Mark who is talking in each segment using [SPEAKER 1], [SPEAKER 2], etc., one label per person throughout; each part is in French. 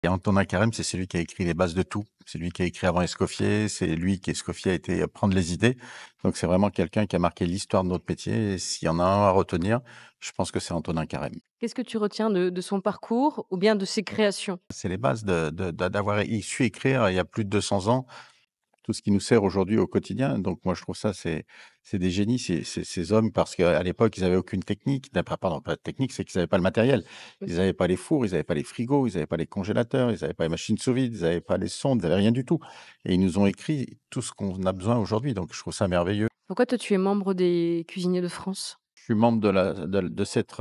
[SPEAKER 1] Et Antonin Carême, c'est celui qui a écrit les bases de tout. C'est lui qui a écrit avant Escoffier. C'est lui qui, Escoffier, a été prendre les idées. Donc, c'est vraiment quelqu'un qui a marqué l'histoire de notre métier. Et s'il y en a un à retenir, je pense que c'est Antonin Carême.
[SPEAKER 2] Qu'est-ce que tu retiens de son parcours ou bien de ses créations?
[SPEAKER 1] C'est les bases d'avoir su écrire il y a plus de 200 ans tout ce qui nous sert aujourd'hui au quotidien. Donc moi, je trouve ça, c'est des génies, ces hommes, parce qu'à l'époque, ils avaient aucune technique. Pardon, pas de technique, c'est qu'ils n'avaient pas le matériel.
[SPEAKER 2] Oui.
[SPEAKER 1] Ils n'avaient pas les fours, ils n'avaient pas les frigos, ils n'avaient pas les congélateurs, ils n'avaient pas les machines sous vide, ils n'avaient pas les sondes, ils n'avaient rien du tout. Et ils nous ont écrit tout ce qu'on a besoin aujourd'hui. Donc je trouve ça merveilleux.
[SPEAKER 2] Pourquoi toi, tu es membre des Cuisiniers de France?
[SPEAKER 1] Je suis membre de cette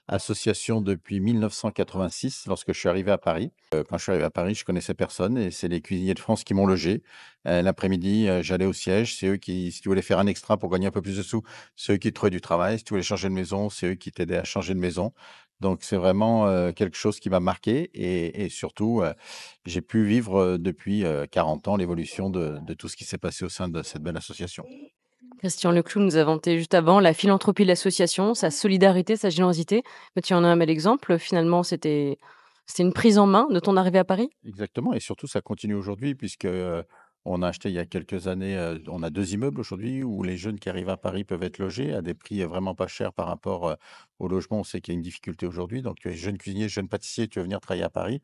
[SPEAKER 1] association depuis 1986, lorsque je suis arrivé à Paris. Quand je suis arrivé à Paris, je connaissais personne et c'est les cuisiniers de France qui m'ont logé. L'après-midi, j'allais au siège. C'est eux qui, si tu voulais faire un extra pour gagner un peu plus de sous, c'est eux qui te trouvaient du travail. Si tu voulais changer de maison, c'est eux qui t'aidaient à changer de maison. Donc, c'est vraiment quelque chose qui m'a marqué et surtout, j'ai pu vivre depuis 40 ans l'évolution de tout ce qui s'est passé au sein de cette belle association.
[SPEAKER 2] Christian Leclou nous a vanté juste avant la philanthropie de l'association, sa solidarité, sa générosité. Mais tu en as un bel exemple. Finalement, c'était une prise en main de ton arrivée à Paris?
[SPEAKER 1] Exactement et surtout ça continue aujourd'hui puisque, on a acheté il y a quelques années, on a 2 immeubles aujourd'hui où les jeunes qui arrivent à Paris peuvent être logés à des prix, vraiment pas chers par rapport, au logement. On sait qu'il y a une difficulté aujourd'hui, donc tu es jeune cuisinier, jeune pâtissier, tu veux venir travailler à Paris,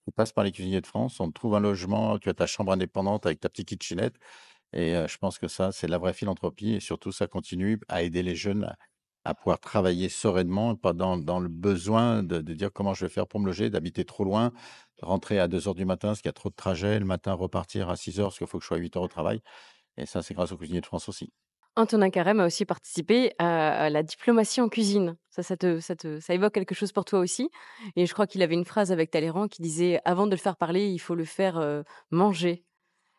[SPEAKER 1] tu passes par les Cuisiniers de France, on te trouve un logement, tu as ta chambre indépendante avec ta petite kitchenette et je pense que ça, c'est la vraie philanthropie et surtout ça continue à aider les jeunes à pouvoir travailler sereinement, pas dans le besoin de dire: «Comment je vais faire pour me loger?» d'habiter trop loin, rentrer à 2 heures du matin parce qu'il y a trop de trajets, le matin repartir à 6 heures parce qu'il faut que je sois à 8 heures au travail et ça, c'est grâce aux Cuisiniers de France aussi.
[SPEAKER 2] Antonin Carême a aussi participé à la diplomatie en cuisine. Ça évoque quelque chose pour toi aussi? Et je crois qu'il avait une phrase avec Talleyrand qui disait: «Avant de le faire parler, il faut le faire, manger».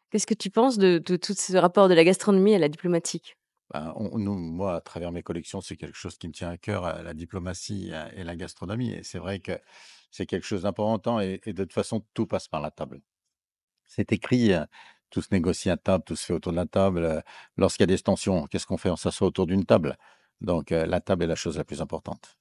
[SPEAKER 2] Qu'est-ce que tu penses de tout ce rapport de la gastronomie à la diplomatique?
[SPEAKER 1] Ben, moi, à travers mes collections, c'est quelque chose qui me tient à cœur, la diplomatie, et la gastronomie et c'est vrai que c'est quelque chose d'important et de toute façon, tout passe par la table. C'est écrit, tout se négocie à table, tout se fait autour de la table, lorsqu'il y a des tensions, qu'est-ce qu'on fait? On s'assoit autour d'une table. Donc la table est la chose la plus importante.